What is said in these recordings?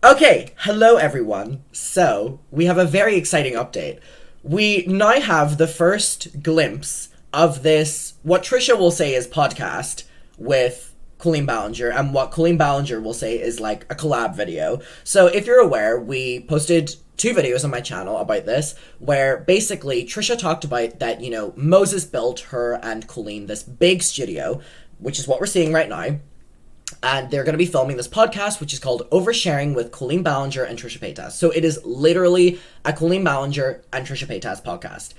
Okay, hello everyone. So, we have a very exciting update. We now have the first glimpse of this, what Trisha will say is podcast with Colleen Ballinger, and what Colleen Ballinger will say is like a collab video. So, if you're aware, we posted two videos on my channel about this, where basically Trisha talked about that, Moses built her and Colleen this big studio, which is what we're seeing right now. And they're going to be filming this podcast, which is called Oversharing with Colleen Ballinger and Trisha Paytas. So it is literally a Colleen Ballinger and Trisha Paytas podcast.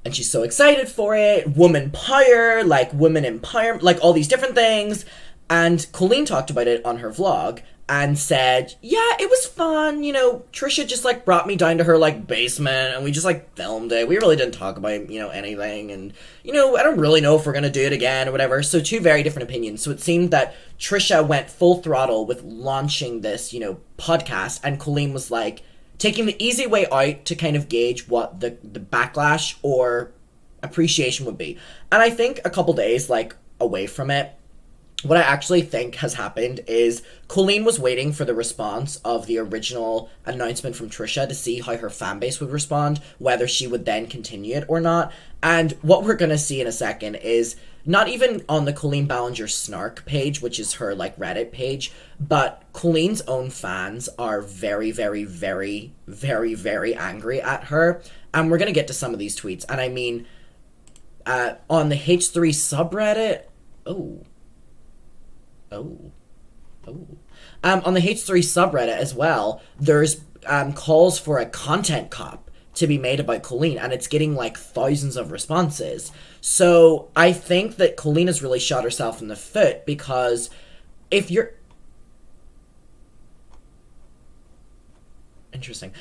And she's so excited for it. Woman power, like women empowerment, like all these different things. And Colleen talked about it on her vlog and said, yeah, it was fun. Trisha just like brought me down to her like basement and we just like filmed it. We really didn't talk about, anything. And, I don't really know if we're going to do it again or whatever. So two very different opinions. So it seemed that Trisha went full throttle with launching this, podcast. And Colleen was like taking the easy way out to kind of gauge what the backlash or appreciation would be. And I think a couple days like away from it, what I actually think has happened is Colleen was waiting for the response of the original announcement from Trisha to see how her fan base would respond, whether she would then continue it or not. And what we're going to see in a second is not even on the Colleen Ballinger Snark page, which is her like Reddit page, but Colleen's own fans are very, very, very, very, very angry at her. And we're going to get to some of these tweets. And I mean, on the H3 subreddit, on the H3 subreddit as well, there's calls for a content cop to be made about Colleen, and it's getting like thousands of responses. So I think that Colleen has really shot herself in the foot, because if you're... Interesting.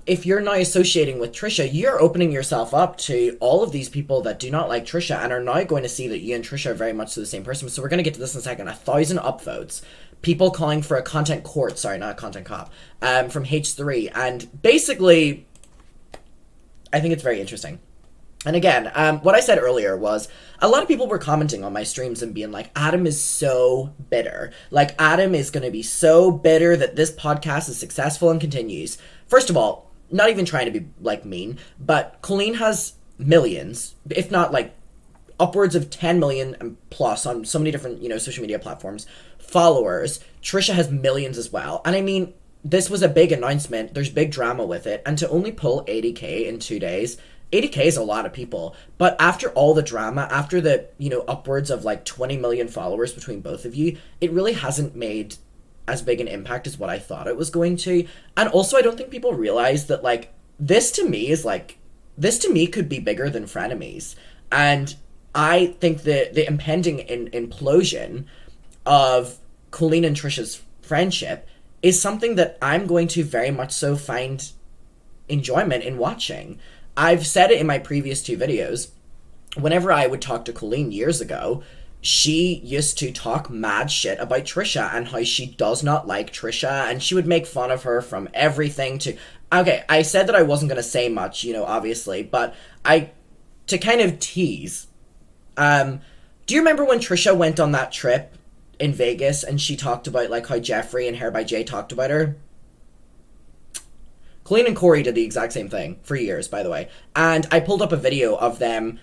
If you're now associating with Trisha, you're opening yourself up to all of these people that do not like Trisha and are now going to see that you and Trisha are very much the same person. So we're going to get to this in a second. 1,000 upvotes. People calling for a content court. Sorry, not a content cop. From H3. And basically, I think it's very interesting. And again, what I said earlier was a lot of people were commenting on my streams and being like, Adam is so bitter. Like, Adam is going to be so bitter that this podcast is successful and continues. First of all, not even trying to be, like, mean, but Colleen has millions, if not, like, upwards of 10 million and plus on so many different, social media platforms, followers. Trisha has millions as well. And I mean, this was a big announcement. There's big drama with it. And to only pull 80K in 2 days... 80K is a lot of people, but after all the drama, after the, upwards of like 20 million followers between both of you, it really hasn't made as big an impact as what I thought it was going to. And also, I don't think people realize that, like, this to me could be bigger than frenemies. And I think that the impending implosion of Colleen and Trisha's friendship is something that I'm going to very much so find enjoyment in watching. I've said it in my previous two videos. Whenever I would talk to Colleen years ago, she used to talk mad shit about Trisha and how she does not like Trisha, and she would make fun of her from everything to... Okay, I said that I wasn't going to say much, obviously, but to kind of tease. Do you remember when Trisha went on that trip in Vegas and she talked about like how Jeffrey and Hair by Jay talked about her? Colleen and Corey did the exact same thing for years, by the way. And I pulled up a video of them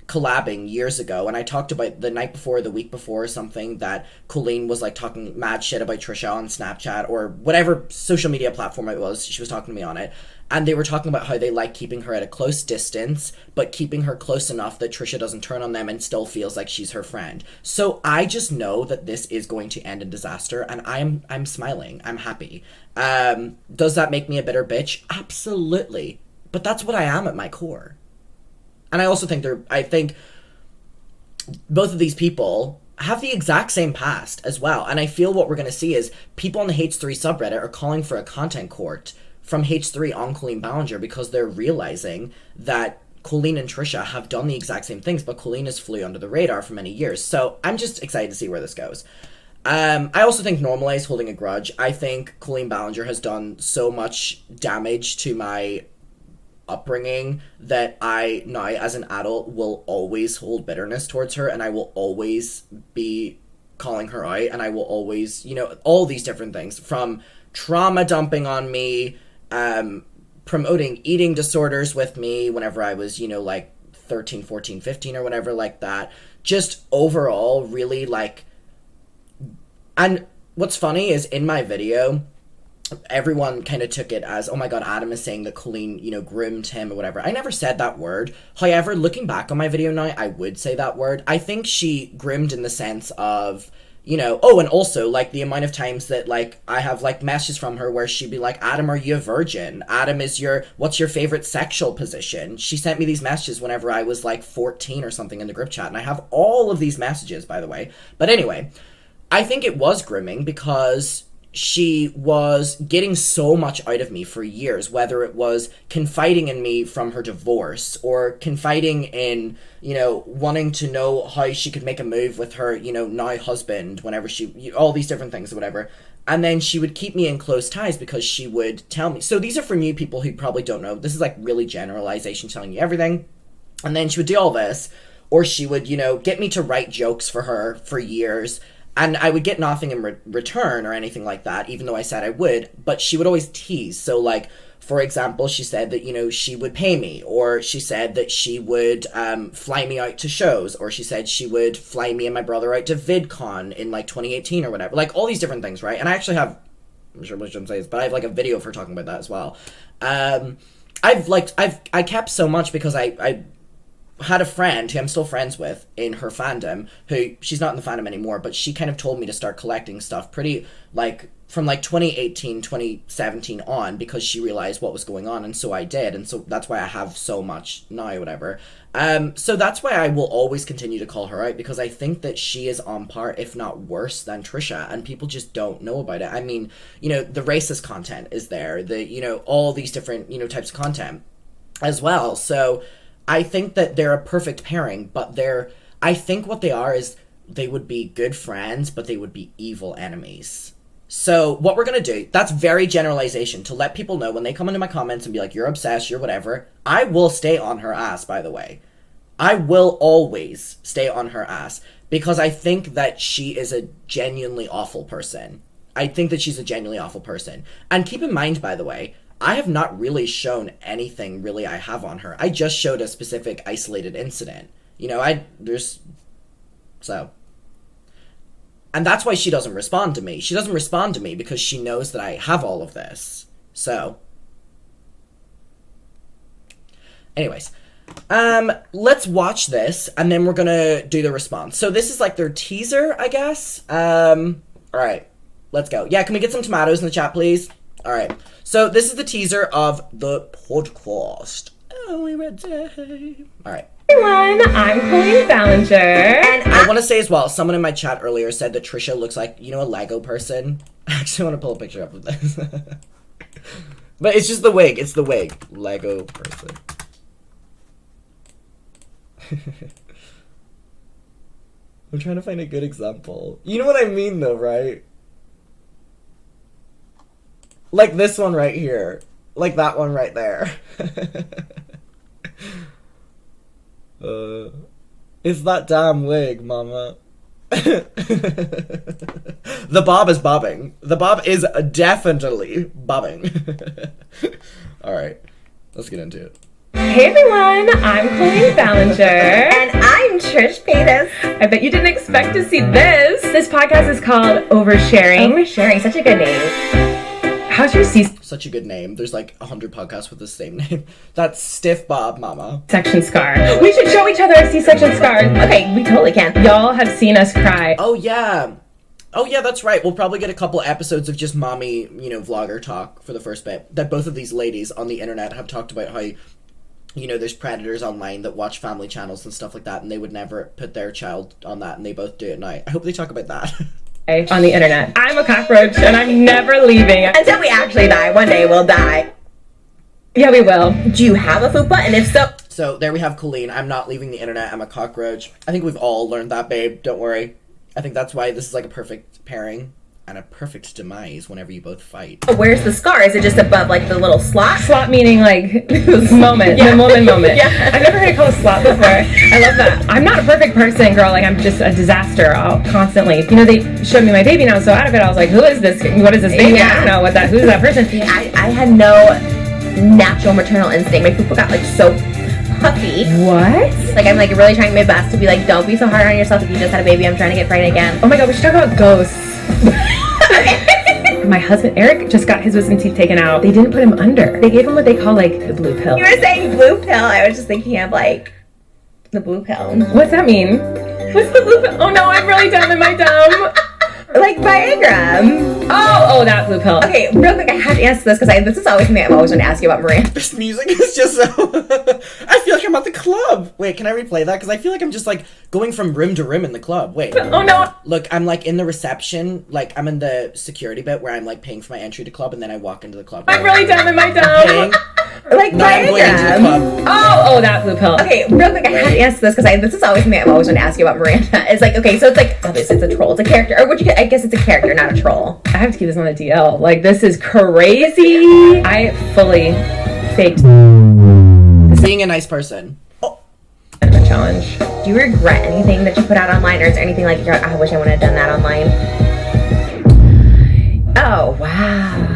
collabing years ago, and I talked about the night before, the week before or something, that Colleen was like talking mad shit about Trisha on Snapchat or whatever social media platform it was. She was talking to me on it. And they were talking about how they like keeping her at a close distance, but keeping her close enough that Trisha doesn't turn on them and still feels like she's her friend. So I just know that this is going to end in disaster, and I'm smiling. I'm happy. Does that make me a bitter bitch? Absolutely. But that's what I am at my core. And I also think I think both of these people have the exact same past as well. And I feel what we're going to see is people on the H3 subreddit are calling for a content court from H3 on Colleen Ballinger, because they're realizing that Colleen and Trisha have done the exact same things, but Colleen has flew under the radar for many years. So I'm just excited to see where this goes. I also think normalize holding a grudge. I think Colleen Ballinger has done so much damage to my upbringing that I now, as an adult, will always hold bitterness towards her, and I will always be calling her out, and I will always, all these different things, from trauma dumping on me, promoting eating disorders with me whenever I was, 13, 14, 15 or whatever like that. Just overall really like... And what's funny is in my video, everyone kind of took it as, oh my god, Adam is saying that Colleen, groomed him or whatever. I never said that word. However, looking back on my video now, I would say that word. I think she groomed in the sense of, oh, and also, like, the amount of times that, like, I have, like, messages from her where she'd be like, Adam, are you a virgin? Adam, what's your favorite sexual position? She sent me these messages whenever I was, like, 14 or something in the group chat, and I have all of these messages, by the way. But anyway, I think it was grooming because she was getting so much out of me for years, whether it was confiding in me from her divorce or confiding in, wanting to know how she could make a move with her, now husband, whenever all these different things or whatever. And then she would keep me in close ties because she would tell me. So these are for new people who probably don't know. This is like really generalization, telling you everything. And then she would do all this, or she would, get me to write jokes for her for years. And I would get nothing in return or anything like that, even though I said I would, but she would always tease. So, like, for example, she said that, she would pay me, or she said that she would fly me out to shows, or she said she would fly me and my brother out to VidCon in, like, 2018 or whatever. Like, all these different things, right? And I actually have, I'm sure I shouldn't say this, but I have, like, a video of her talking about that as well. I kept so much because I had a friend who I'm still friends with in her fandom, who, she's not in the fandom anymore, but she kind of told me to start collecting stuff pretty, like, from, like, 2018, 2017 on, because she realized what was going on, and so I did, and so that's why I have so much now, whatever. So that's why I will always continue to call her out, because I think that she is on par, if not worse, than Trisha, and people just don't know about it. I mean, the racist content is there, all these different, types of content as well, so I think that they're a perfect pairing, but I think what they are is they would be good friends, but they would be evil enemies. So what we're going to do, that's very generalization, to let people know when they come into my comments and be like, you're obsessed, you're whatever, I will stay on her ass, by the way. I will always stay on her ass, because I think that she is a genuinely awful person. I think that she's a genuinely awful person. And keep in mind, by the way, I have not really shown anything really I have on her. I just showed a specific isolated incident. So. And that's why she doesn't respond to me. She doesn't respond to me because she knows that I have all of this. So. Anyways. Let's watch this, and then we're gonna do the response. So this is like their teaser, I guess. Alright. Let's go. Yeah, can we get some tomatoes in the chat, please? Alright, so this is the teaser of the podcast. Only red day. Alright. Everyone, I'm Colleen Ballinger. And I want to say as well, someone in my chat earlier said that Trisha looks like, a Lego person. I actually want to pull a picture up of this. But it's just the wig. It's the wig. Lego person. I'm trying to find a good example. You know what I mean, though, right? Like this one right here. Like that one right there. It's that damn wig, mama. The bob is bobbing. The bob is definitely bobbing. Alright, let's get into it. Hey everyone, I'm Colleen Ballinger. And I'm Trisha Paytas. I bet you didn't expect to see this. This podcast is called Oversharing. Oversharing, such a good name. How's your Such a good name. There's like 100 podcasts with the same name. That's Stiff Bob Mama. C-section scar? We should show each other our C-section scars. Okay, we totally can. Y'all have seen us cry. Oh yeah, that's right. We'll probably get a couple episodes of just mommy, vlogger talk for the first bit. That both of these ladies on the internet have talked about how, there's predators online that watch family channels and stuff like that, and they would never put their child on that, and they both do it now. I hope they talk about that. On the internet. I'm a cockroach, and I'm never leaving. Until we actually die. One day we'll die. Yeah, we will. Do you have a fupa? And if so... So, there we have Colleen. I'm not leaving the internet. I'm a cockroach. I think we've all learned that, babe. Don't worry. I think that's why this is like a perfect pairing. and a perfect demise whenever you both fight. Where's the scar? Is it just above like the little slot? Slot meaning like moment, Yeah. the moment. Yeah. I've never heard it called a slot before. I love that. I'm not a perfect person, girl. Like I'm just a disaster. I'll constantly. You know, they showed me my baby now, so out of it, I was like, who is this? What is this baby? Yeah. I don't know who's that person. I had no natural maternal instinct. My poo got like so puffy. What? Like I'm like really trying my best to be like, don't be so hard on yourself if you just had a baby. I'm trying to get pregnant again. Oh my god, we should talk about ghosts. My husband Eric just got his wisdom teeth taken out. They didn't put him under. They gave him what they call like the blue pill. You were saying blue pill. I was just thinking of like the blue pill. What's that mean? What's the blue pill? Oh no, I'm really dumb. Am I dumb? Like Viagra. Oh, that blue pill. Okay, real quick, I have to answer this because this is always something I've always wanted to ask you about, Maria. This music is just so... I feel like I'm at the club. Wait, can I replay that? Because I feel like I'm just like going from room to room in the club. Wait. Oh no. Look, I'm like in the reception, like I'm in the security bit where I'm like paying for my entry to club and then I walk into the club. I'm really dumb. Am I I'm dumb? paying. Like Now I'm going into the Viagra. club. Oh, that blue pill. Okay, real quick, I have to answer this because this is always something I've always wanted to ask you about, Miranda. It's like, okay, so it's like, obviously it's a troll, it's a character, or I guess it's a character, not a troll. I have to keep this on the DL. Like, this is crazy. I fully faked Being a nice person. kind of a challenge. Do you regret anything that you put out online, or is there anything like, I wish I would have done that online? Oh, wow.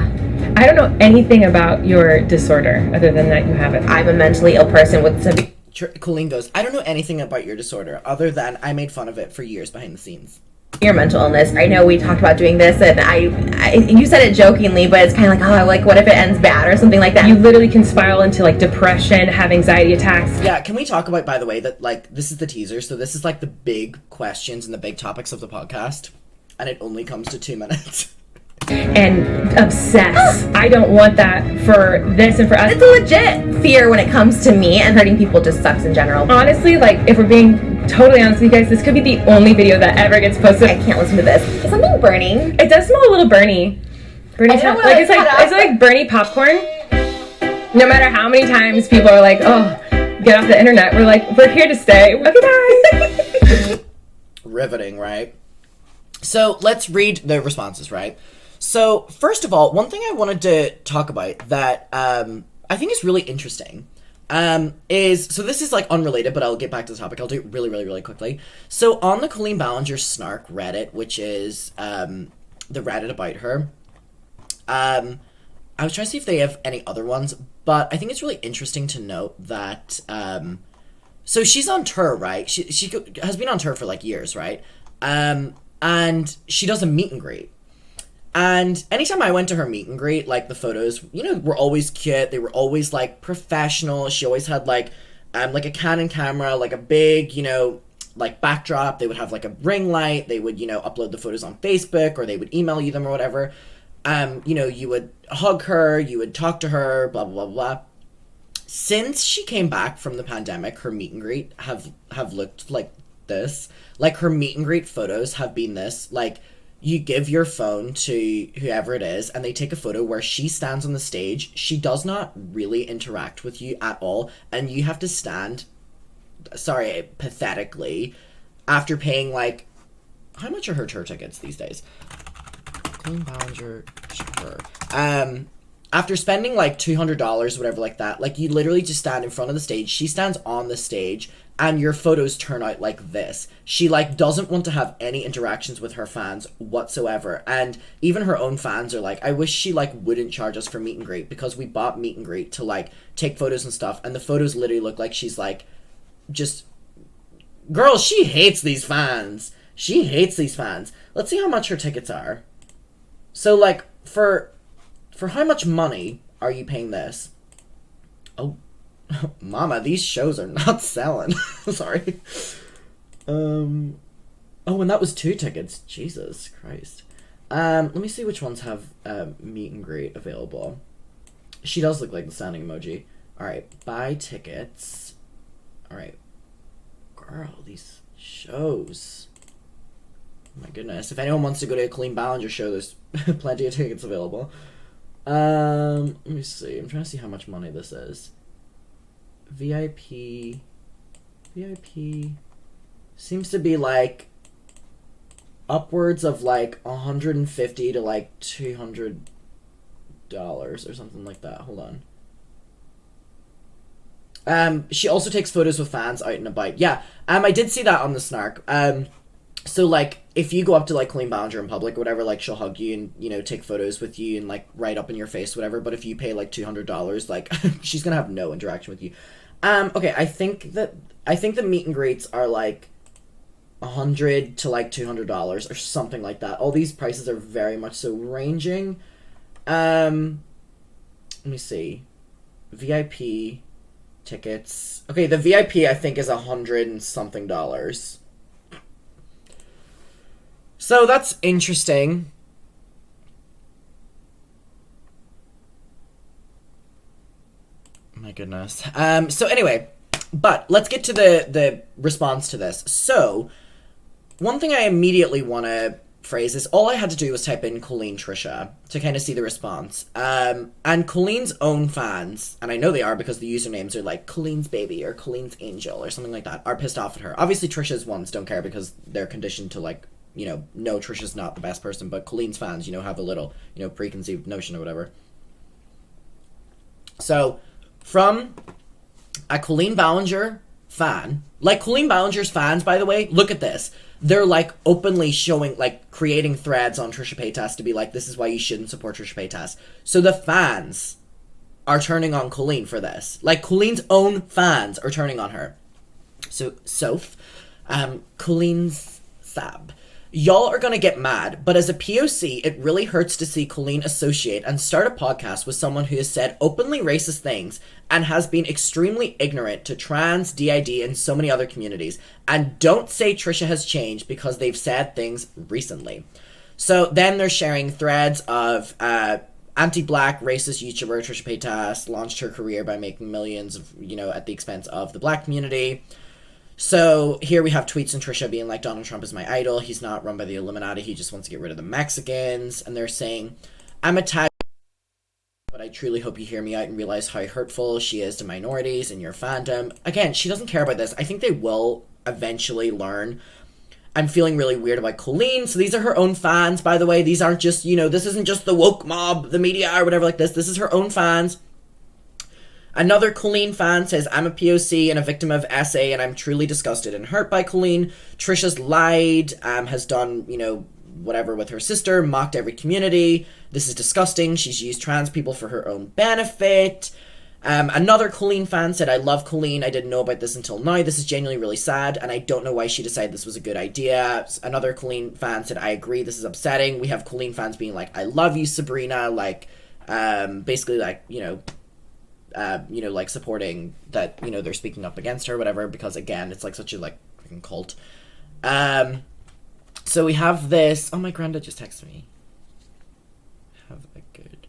I don't know anything about your disorder other than that you have it. I'm a mentally ill person with severe... Colleen goes, I don't know anything about your disorder other than I made fun of it for years behind the scenes. Your mental illness. I know we talked about doing this, and I you said it jokingly, but it's kind of like, oh, like what if it ends bad or something like that. You literally can spiral into like depression, have anxiety attacks. Yeah, can we talk about, by the way, that like this is the teaser, so this is like the big questions and the big topics of the podcast, and it only comes to 2 minutes. And obsess. I don't want that for this and for us. It's a legit fear when it comes to me, and hurting people just sucks in general. Honestly, like if we're being totally honest with you guys, this could be the only video that ever gets posted. I can't listen to this. Is something burning? It does smell a little burny. Burny I don't like wanna it's like cut off. it's like Bernie popcorn. No matter how many times people are like, oh, get off the internet, we're like, we're here to stay. Okay, bye. Riveting, right? So let's read the responses, right? So first of all, one thing I wanted to talk about that I think is really interesting is, so this is like unrelated, but I'll get back to the topic. I'll do it really, really, really quickly. So on the Colleen Ballinger Snark Reddit, which is the Reddit about her, I was trying to see if they have any other ones, but I think it's really interesting to note that so she's on tour, right? She has been on tour for like years, right? And she does a meet and greet. And anytime I went to her meet and greet, like the photos, you know, were always cute. They were always like professional. She always had like a Canon camera, like a big, you know, like backdrop. They would have like a ring light. They would, you know, upload the photos on Facebook, or they would email you them or whatever. You know, you would hug her, you would talk to her, blah, blah, blah, blah. Since she came back from the pandemic, her meet and greet have looked like this. Like her meet and greet photos have been this, like, you give your phone to whoever it is, and they take a photo where she stands on the stage. She does not really interact with you at all, and you have to stand, sorry, pathetically, after paying, like, how much are her tour tickets these days? Colleen Ballinger tour. After spending, like, $200, whatever like that, like, you literally just stand in front of the stage. She stands on the stage, and your photos turn out like this. She, like, doesn't want to have any interactions with her fans whatsoever. And even her own fans are like, I wish she, like, wouldn't charge us for meet and greet, because we bought meet and greet to, like, take photos and stuff. And the photos literally look like she's, like, just... Girl, she hates these fans. She hates these fans. Let's see how much her tickets are. So, like, for how much money are you paying this? Oh, mama, these shows are not selling. Sorry. Oh, and that was 2 tickets. Jesus Christ. Let me see which ones have meet and greet available. She does look like the standing emoji. Alright, buy tickets. Alright. Girl, these shows. Oh my goodness. If anyone wants to go to a Colleen Ballinger show, there's plenty of tickets available. Let me see. I'm trying to see how much money this is. VIP seems to be like upwards of like $150 to like $200 or something like that. Hold on. She also takes photos with fans out and about. Yeah, I did see that on the Snark. So, like, if you go up to, like, Colleen Ballinger in public or whatever, like, she'll hug you and, you know, take photos with you and, like, write up in your face, whatever. But if you pay, like, $200, like, she's gonna have no interaction with you. Okay, I think the meet and greets are, like, $100 to, like, $200 or something like that. All these prices are very much so ranging. Let me see. VIP tickets. Okay, the VIP, I think, is $100 and something dollars. So that's interesting. My goodness. So anyway, but let's get to the response to this. So, one thing I immediately want to phrase is all I had to do was type in Colleen Trisha to kind of see the response. And Colleen's own fans, and I know they are because the usernames are like Colleen's baby or Colleen's angel or something like that, are pissed off at her. Obviously Trisha's ones don't care because they're conditioned to like, you know, no, Trisha's not the best person, but Colleen's fans, you know, have a little, you know, preconceived notion or whatever. So, from a Colleen Ballinger fan, like Colleen Ballinger's fans, by the way, look at this. They're, like, openly showing, like, creating threads on Trisha Paytas to be like, this is why you shouldn't support Trisha Paytas. So the fans are turning on Colleen for this. Like, Colleen's own fans are turning on her. So, Soph, Colleen's Thab. Y'all are gonna get mad, but as a POC, it really hurts to see Colleen associate and start a podcast with someone who has said openly racist things and has been extremely ignorant to trans, DID, and so many other communities. And don't say Trisha has changed because they've said things recently. So then they're sharing threads of anti-black racist YouTuber Trisha Paytas launched her career by making millions of, you know, at the expense of the black community. So here we have tweets and Trisha being like, Donald Trump is my idol. He's not run by the Illuminati. He just wants to get rid of the Mexicans. And they're saying, I'm a tag, but I truly hope you hear me out and realize how hurtful she is to minorities in your fandom. Again, she doesn't care about this. I think they will eventually learn. I'm feeling really weird about Colleen. So these are her own fans, by the way. These aren't just, you know, this isn't just the woke mob, the media or whatever like this. This is her own fans. Another Colleen fan says, I'm a POC and a victim of SA, and I'm truly disgusted and hurt by Colleen. Trisha's lied, has done, you know, whatever with her sister, mocked every community. This is disgusting. She's used trans people for her own benefit. Another Colleen fan said, I love Colleen. I didn't know about this until now. This is genuinely really sad, and I don't know why she decided this was a good idea. Another Colleen fan said, I agree. This is upsetting. We have Colleen fans being like, I love you, Sabrina. Like, basically, like, you know, like supporting that, you know, they're speaking up against her, whatever, because again, it's like such a like freaking cult. So we have this. Oh, my granddad just texted me. Have a good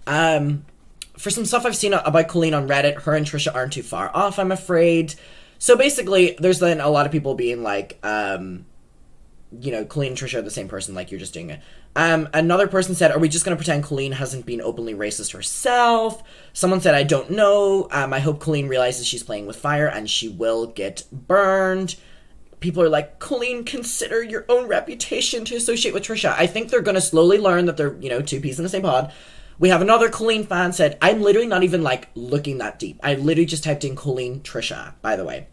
night. For some stuff I've seen about Colleen on Reddit, her and Trisha aren't too far off, I'm afraid. So basically, there's then a lot of people being like, you know, Colleen and Trisha are the same person, like, you're just doing it. Another person said, are we just going to pretend Colleen hasn't been openly racist herself? Someone said, I don't know. I hope Colleen realizes she's playing with fire and she will get burned. People are like, Colleen, consider your own reputation to associate with Trisha. I think they're going to slowly learn that they're, you know, two peas in the same pod. We have another Colleen fan said, I'm literally not even, like, looking that deep. I literally just typed in Colleen Trisha, by the way.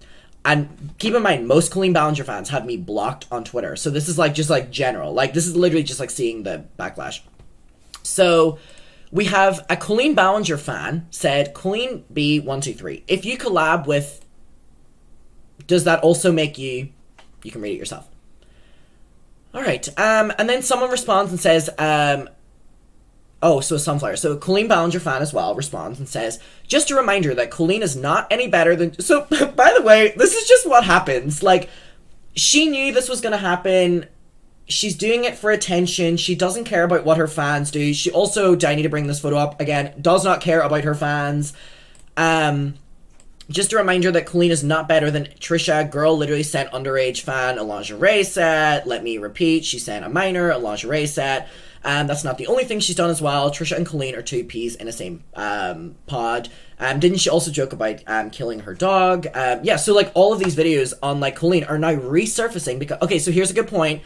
And keep in mind, most Colleen Ballinger fans have me blocked on Twitter. So this is, like, just, like, general. Like, this is literally just, like, seeing the backlash. So we have a Colleen Ballinger fan said, Colleen B123, if you collab with, does that also make you can read it yourself. All right. And then someone responds and says, oh, so a sunflower. So a Colleen Ballinger fan as well responds and says, just a reminder that Colleen is not any better than... So, by the way, this is just what happens. Like, she knew this was going to happen. She's doing it for attention. She doesn't care about what her fans do. She also, do I need to bring this photo up again, does not care about her fans. Just a reminder that Colleen is not better than Trisha. Girl literally sent underage fan a lingerie set. Let me repeat, she sent a minor a lingerie set. And that's not the only thing she's done as well. Trisha and Colleen are two peas in the same pod. Didn't she also joke about killing her dog? Yeah, so like all of these videos on like Colleen are now resurfacing because, okay, so here's a good point.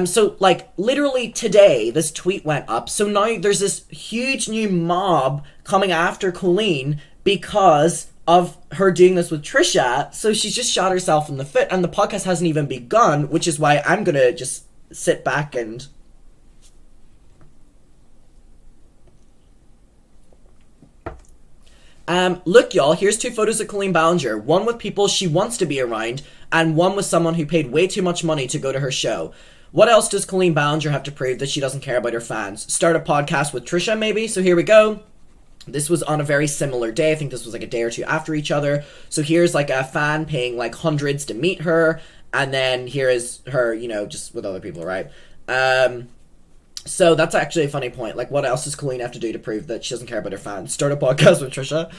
So like literally today this tweet went up, so now there's this huge new mob coming after Colleen because of her doing this with Trisha. So she's just shot herself in the foot, and the podcast hasn't even begun, which is why I'm gonna just sit back and look, y'all, here's two photos of Colleen Ballinger. One with people she wants to be around, and one with someone who paid way too much money to go to her show. What else does Colleen Ballinger have to prove that she doesn't care about her fans? Start a podcast with Trisha, maybe? So here we go. This was on a very similar day. I think this was like a day or two after each other. So here's like a fan paying like hundreds to meet her, and then here is her, you know, just with other people, right? So that's actually a funny point. Like, what else does Colleen have to do to prove that she doesn't care about her fans? Start a podcast with Trisha.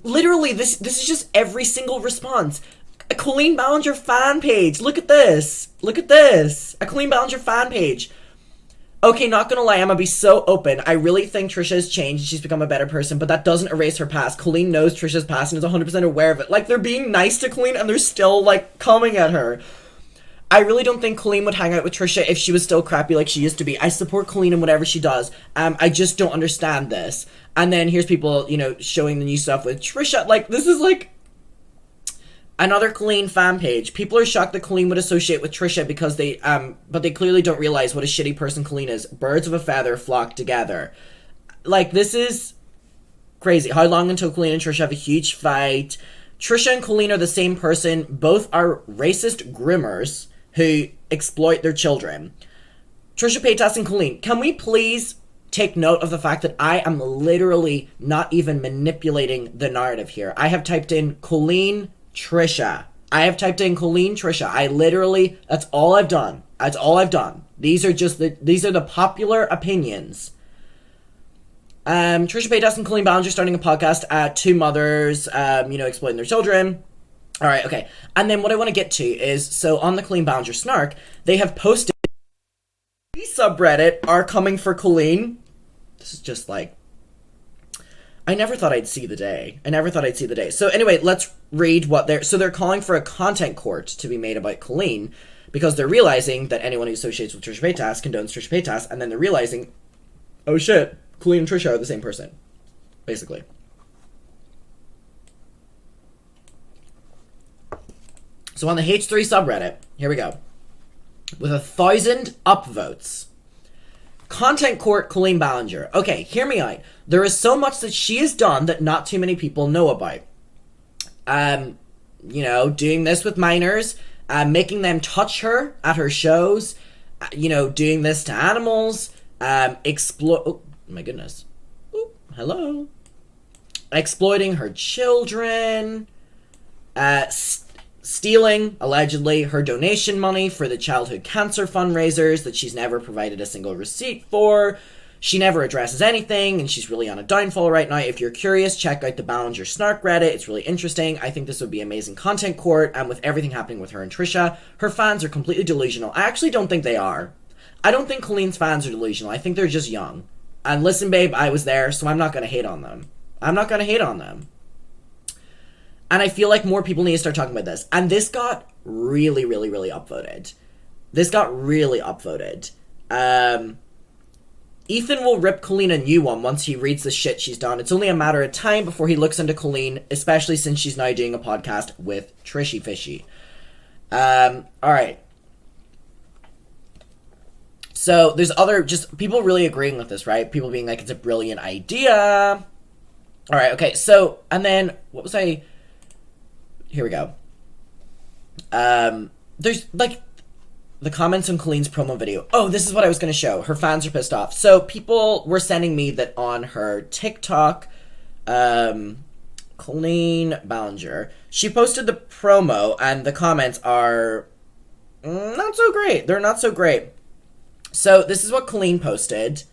Literally, this is just every single response. A Colleen Ballinger fan page. Look at this. Look at this. A Colleen Ballinger fan page. Okay, not gonna lie, I'm gonna be so open. I really think Trisha has changed and she's become a better person, but that doesn't erase her past. Colleen knows Trisha's past and is 100% aware of it. Like, they're being nice to Colleen and they're still, like, coming at her. I really don't think Colleen would hang out with Trisha if she was still crappy like she used to be. I support Colleen in whatever she does. I just don't understand this. And then here's people, you know, showing the new stuff with Trisha. Like, this is like another Colleen fan page. People are shocked that Colleen would associate with Trisha because but they clearly don't realize what a shitty person Colleen is. Birds of a feather flock together. Like, this is crazy. How long until Colleen and Trisha have a huge fight? Trisha and Colleen are the same person. Both are racist groomers who exploit their children. Trisha Paytas and Colleen, can we please take note of the fact that I am literally not even manipulating the narrative here? I have typed in Colleen Trisha. I have typed in Colleen Trisha. I literally, that's all I've done. That's all I've done. These are the popular opinions. Trisha Paytas and Colleen Ballinger starting a podcast, two mothers, exploiting their children. All right, okay. And then what I want to get to is, so on the Colleen Ballinger snark, they have posted the subreddit are coming for Colleen. This is just like, I never thought I'd see the day. So anyway, let's read what they're calling for a content court to be made about Colleen because they're realizing that anyone who associates with Trisha Paytas condones Trisha Paytas, and then they're realizing, oh shit, Colleen and Trisha are the same person, basically. So on the H3 subreddit, here we go. With 1,000 upvotes. Content court Colleen Ballinger. Okay, hear me out. There is so much that she has done that not too many people know about. Doing this with minors, making them touch her at her shows, doing this to animals, oh my goodness. Ooh, hello. Exploiting her children, stealing, allegedly, her donation money for the childhood cancer fundraisers that she's never provided a single receipt for. She never addresses anything, and she's really on a downfall right now. If you're curious, check out the Ballinger Snark Reddit. It's really interesting. I think this would be amazing content court, and with everything happening with her and Trisha, her fans are completely delusional. I actually don't think they are. I don't think Colleen's fans are delusional. I think they're just young. And listen, babe, I was there, so I'm not going to hate on them. And I feel like more people need to start talking about this. And this got really, really, really upvoted. Ethan will rip Colleen a new one once he reads the shit she's done. It's only a matter of time before he looks into Colleen, especially since she's now doing a podcast with Trishy Fishy. Alright. So, there's just people really agreeing with this, right? People being like, it's a brilliant idea. Alright, okay, so, and then, here we go. There's, like, the comments on Colleen's promo video. Oh, this is what I was going to show. Her fans are pissed off. So, people were sending me that on her TikTok, Colleen Ballinger, she posted the promo, and the comments are not so great. They're not so great. So, this is what Colleen posted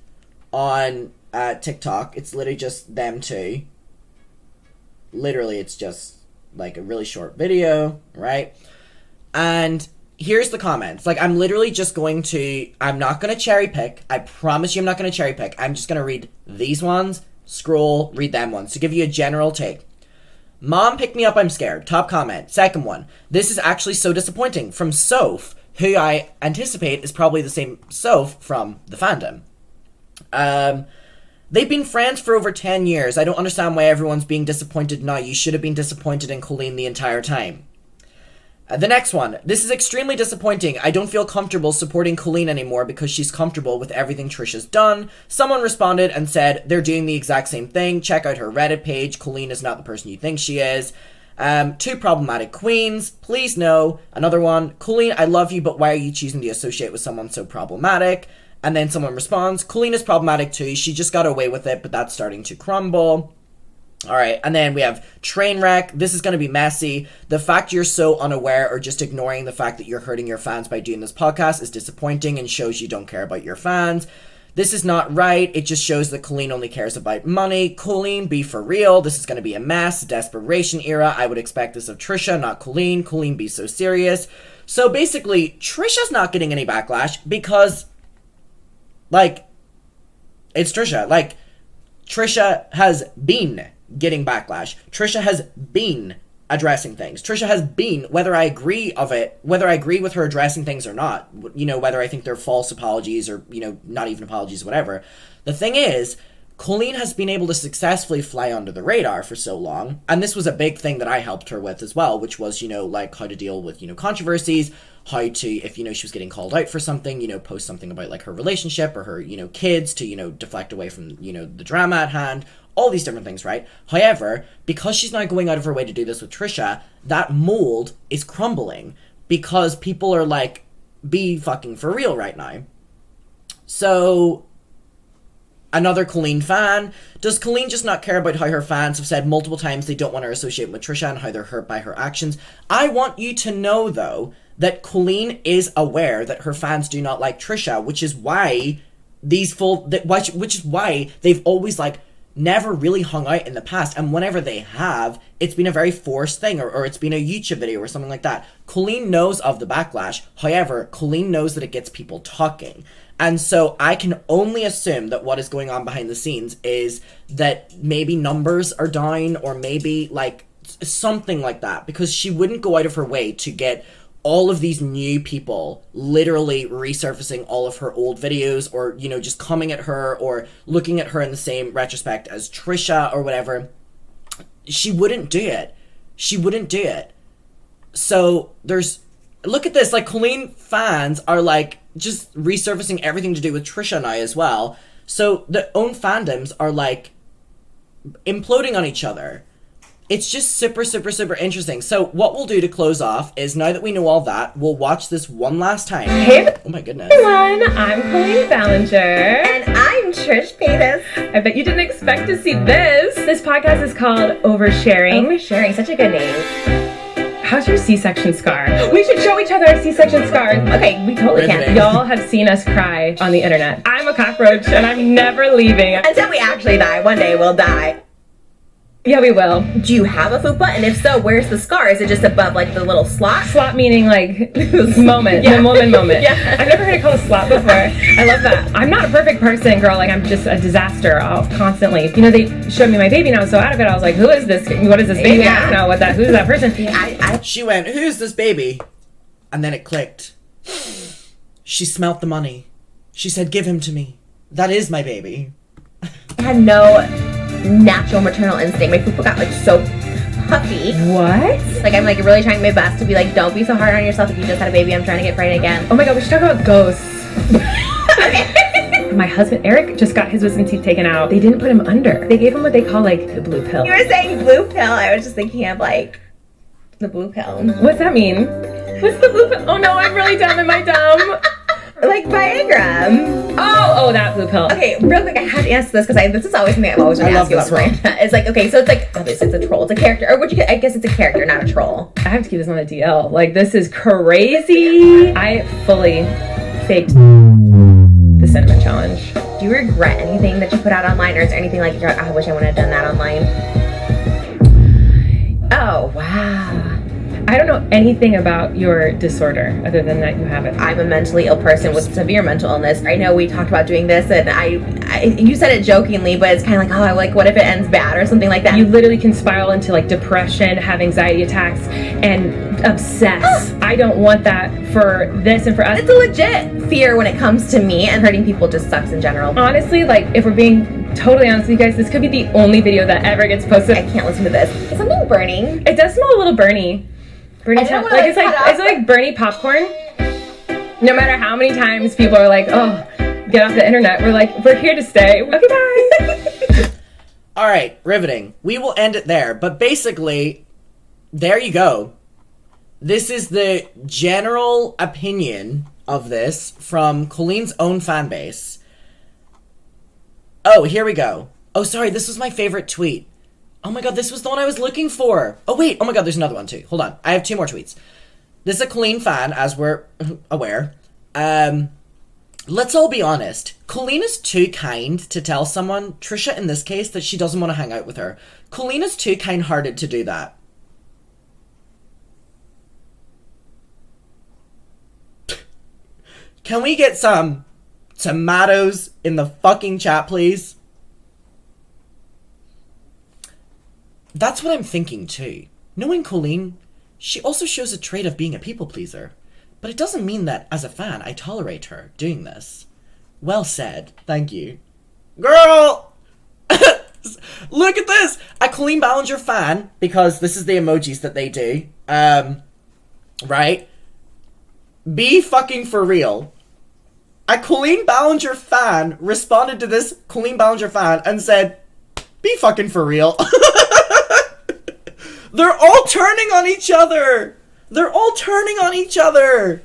on TikTok. It's literally just them two. Literally, it's just like a really short video, right? And here's the comments. Like, I'm literally just I'm not going to cherry pick. I promise you I'm not going to cherry pick. I'm just going to read these ones, scroll, read them ones to give you a general take. Mom, pick me up, I'm scared. Top comment. Second one. This is actually so disappointing. From Soph, who I anticipate is probably the same Soph from the fandom. They've been friends for over 10 years. I don't understand why everyone's being disappointed now. You should have been disappointed in Colleen the entire time. The next one. This is extremely disappointing. I don't feel comfortable supporting Colleen anymore because she's comfortable with everything Trisha's done. Someone responded and said, they're doing the exact same thing. Check out her Reddit page. Colleen is not the person you think she is. 2 problematic queens. Please no. Another one. Colleen, I love you, but why are you choosing to associate with someone so problematic? And then someone responds, Colleen is problematic too. She just got away with it, but that's starting to crumble. All right, and then we have Trainwreck. This is going to be messy. The fact you're so unaware or just ignoring the fact that you're hurting your fans by doing this podcast is disappointing and shows you don't care about your fans. This is not right. It just shows that Colleen only cares about money. Colleen, be for real. This is going to be a mess. Desperation era. I would expect this of Trisha, not Colleen. Colleen, be so serious. So basically, Trisha's not getting any backlash because, like, it's Trisha. Like, Trisha has been getting backlash. Trisha has been addressing things. Trisha has been, whether I agree with her addressing things or not, whether I think they're false apologies or, not even apologies, whatever. The thing is, Colleen has been able to successfully fly under the radar for so long, and this was a big thing that I helped her with as well, which was, like, how to deal with, controversies, how to, if, she was getting called out for something, post something about, like, her relationship or her, kids to, deflect away from, the drama at hand, all these different things, right? However, because she's not going out of her way to do this with Trisha, that mold is crumbling because people are like, be fucking for real right now. So, another Colleen fan. Does Colleen just not care about how her fans have said multiple times they don't want to associate with Trisha and how they're hurt by her actions? I want you to know, though, that Colleen is aware that her fans do not like Trisha, which is why which is why they've always, like, never really hung out in the past, and whenever they have, it's been a very forced thing, or it's been a YouTube video or something like that. Colleen knows of the backlash. However, Colleen knows that it gets people talking. And so I can only assume that what is going on behind the scenes is that maybe numbers are down, or maybe, like, something like that, because she wouldn't go out of her way to get all of these new people literally resurfacing all of her old videos, or, just coming at her or looking at her in the same retrospect as Trisha or whatever. She wouldn't do it. So look at this, like, Colleen fans are, like, just resurfacing everything to do with Trisha now as well. So their own fandoms are, like, imploding on each other. It's just super, super, super interesting. So what we'll do to close off is, now that we know all that, we'll watch this one last time. Hey, oh my goodness. everyone, I'm Colleen Ballinger. And I'm Trisha Paytas. I bet you didn't expect to see this. This podcast is called Oversharing. Oversharing, such a good name. How's your C-section scar? We should show each other our C-section scar. Okay, we totally can. Y'all have seen us cry on the internet. I'm a cockroach and I'm never leaving. Until we actually die. One day we'll die. Yeah, we will. Do you have a FUPA? And if so, where's the scar? Is it just above, like, the little slot? Slot meaning, like, moment. Yeah. The moment. Yeah. I've never heard it called a slot before. I love that. I'm not a perfect person, girl. Like, I'm just a disaster constantly. They showed me my baby and I was so out of it. I was like, who is this? What is this baby? Yeah. I don't know who's that person? She went, who's this baby? And then it clicked. She smelt the money. She said, give him to me. That is my baby. I had no natural maternal instinct. My poopa got, like, so puffy. What? Like, I'm, like, really trying my best to be like, don't be so hard on yourself if you just had a baby. I'm trying to get pregnant again. Oh my god, we should talk about ghosts. My husband Eric just got his wisdom teeth taken out. They didn't put him under. They gave him what they call, like, the blue pill. You were saying blue pill. I was just thinking of, like, the blue pill. What's that mean? What's the blue pill? Oh no, I'm really dumb. Am I dumb? Like Viagra. Oh, that blue pill. Okay, real quick, I have to answer this because this is always something I've always wanted to ask you about Miranda. It's like, okay, so it's like, obviously it's a troll, it's a character, or I guess it's a character, not a troll. I have to keep this on the DL. Like, this is crazy. I fully faked the cinnamon challenge. Do you regret anything that you put out online, or is there anything like you're like, I wish I would have done that online? Oh, wow. I don't know anything about your disorder other than that you have it. I'm a mentally ill person with severe mental illness. I know we talked about doing this, and you said it jokingly, but it's kind of like, oh, like, what if it ends bad or something like that? You literally can spiral into like depression, have anxiety attacks, and obsess. I don't want that for this and for us. It's a legit fear when it comes to me, and hurting people just sucks in general. Honestly, like, if we're being totally honest with you guys, this could be the only video that ever gets posted. I can't listen to this. Is something burning? It does smell a little burny. Bernie it's like Bernie popcorn. No matter how many times people are like, oh, get off the internet, we're here to stay. Okay, bye. All right, riveting. We will end it there. But basically, there you go. This is the general opinion of this from Colleen's own fan base. Oh, here we go. Oh, sorry, this was my favorite tweet. Oh my god, this was the one I was looking for. Oh wait, oh my god, there's another one too. Hold on, I have 2 more tweets. This is a Colleen fan, as we're aware. Let's all be honest. Colleen is too kind to tell someone, Trisha in this case, that she doesn't want to hang out with her. Colleen is too kind-hearted to do that. Can we get some tomatoes in the fucking chat, please? That's what I'm thinking too. Knowing Colleen, she also shows a trait of being a people pleaser. But it doesn't mean that, as a fan, I tolerate her doing this. Well said. Thank you. Girl! Look at this! A Colleen Ballinger fan, because this is the emojis that they do. Right? Be fucking for real. A Colleen Ballinger fan responded to this Colleen Ballinger fan and said, be fucking for real. They're all turning on each other. They're all turning on each other.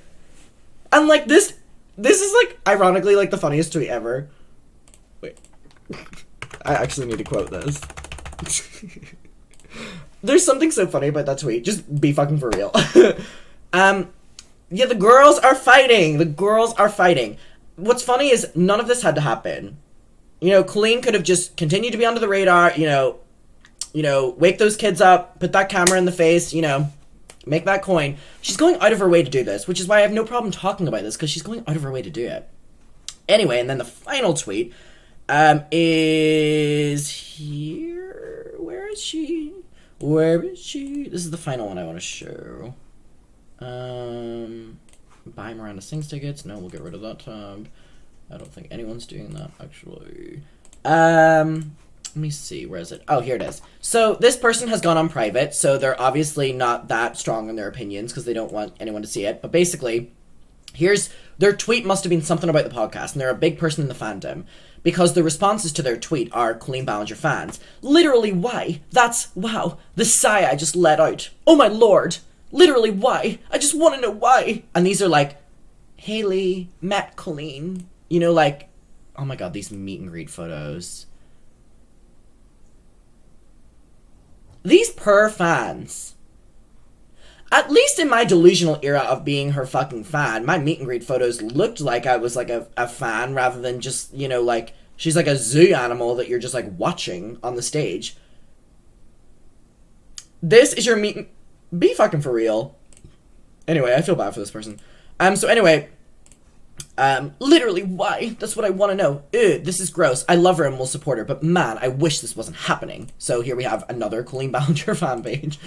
And like this is like ironically like the funniest tweet ever. Wait. I actually need to quote this. There's something so funny about that tweet. Just be fucking for real. Yeah, the girls are fighting. The girls are fighting. What's funny is none of this had to happen. You know, Colleen could have just continued to be under the radar, you know, wake those kids up, put that camera in the face, make that coin. She's going out of her way to do this, which is why I have no problem talking about this, because she's going out of her way to do it. Anyway, and then the final tweet is here. Where is she? Where is she? This is the final one I want to show. Buy Miranda Sings tickets. No, we'll get rid of that tab. I don't think anyone's doing that, actually. Let me see, where is it? Oh, here it is. So this person has gone on private, so they're obviously not that strong in their opinions because they don't want anyone to see it. But basically, their tweet must have been something about the podcast, and they're a big person in the fandom, because the responses to their tweet are Colleen Ballinger fans. Literally, why? Wow, the sigh I just let out. Oh my lord. Literally, why? I just want to know why. And these are like, Haley, met Colleen. Like, oh my god, these meet and greet photos. These per fans. At least in my delusional era of being her fucking fan, my meet and greet photos looked like I was like a fan rather than just, like, she's like a zoo animal that you're just like watching on the stage. This is your be fucking for real. Anyway, I feel bad for this person. So anyway, literally, why? That's what I want to know. Ew, this is gross. I love her and will support her, but man, I wish this wasn't happening. So here we have another Colleen Ballinger fan page.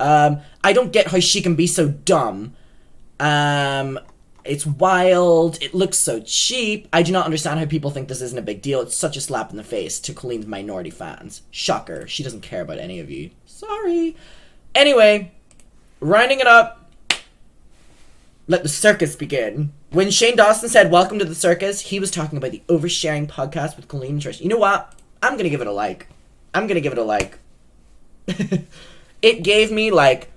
I don't get how she can be so dumb. It's wild. It looks so cheap. I do not understand how people think this isn't a big deal. It's such a slap in the face to Colleen's minority fans. Shocker. She doesn't care about any of you. Sorry. Anyway, rounding it up, let the circus begin. When Shane Dawson said, welcome to the circus, he was talking about the Oversharing podcast with Colleen and Trish. You know what? I'm going to give it a like. It gave me like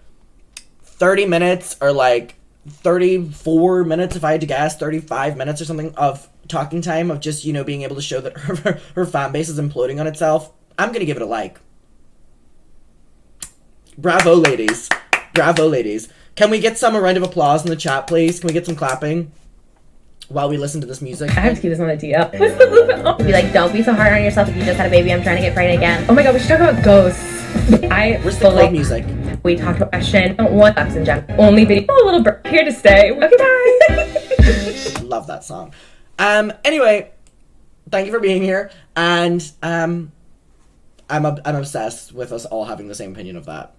30 minutes or like 34 minutes if I had to guess, 35 minutes or something of talking time of just, being able to show that her fan base is imploding on itself. I'm going to give it a like. Bravo, ladies. Bravo, ladies. Can we get some a round of applause in the chat, please? Can we get some clapping while we listen to this music? I have to keep this on the tee up. Be like, don't be so hard on yourself if you just had a baby. I'm trying to get pregnant again. Oh my god, we should talk about ghosts. Where's the club music? We talked about fashion. I don't want sex in general. Only video. Oh, a little here to stay. Okay, bye. Love that song. Anyway, thank you for being here, and I'm obsessed with us all having the same opinion of that.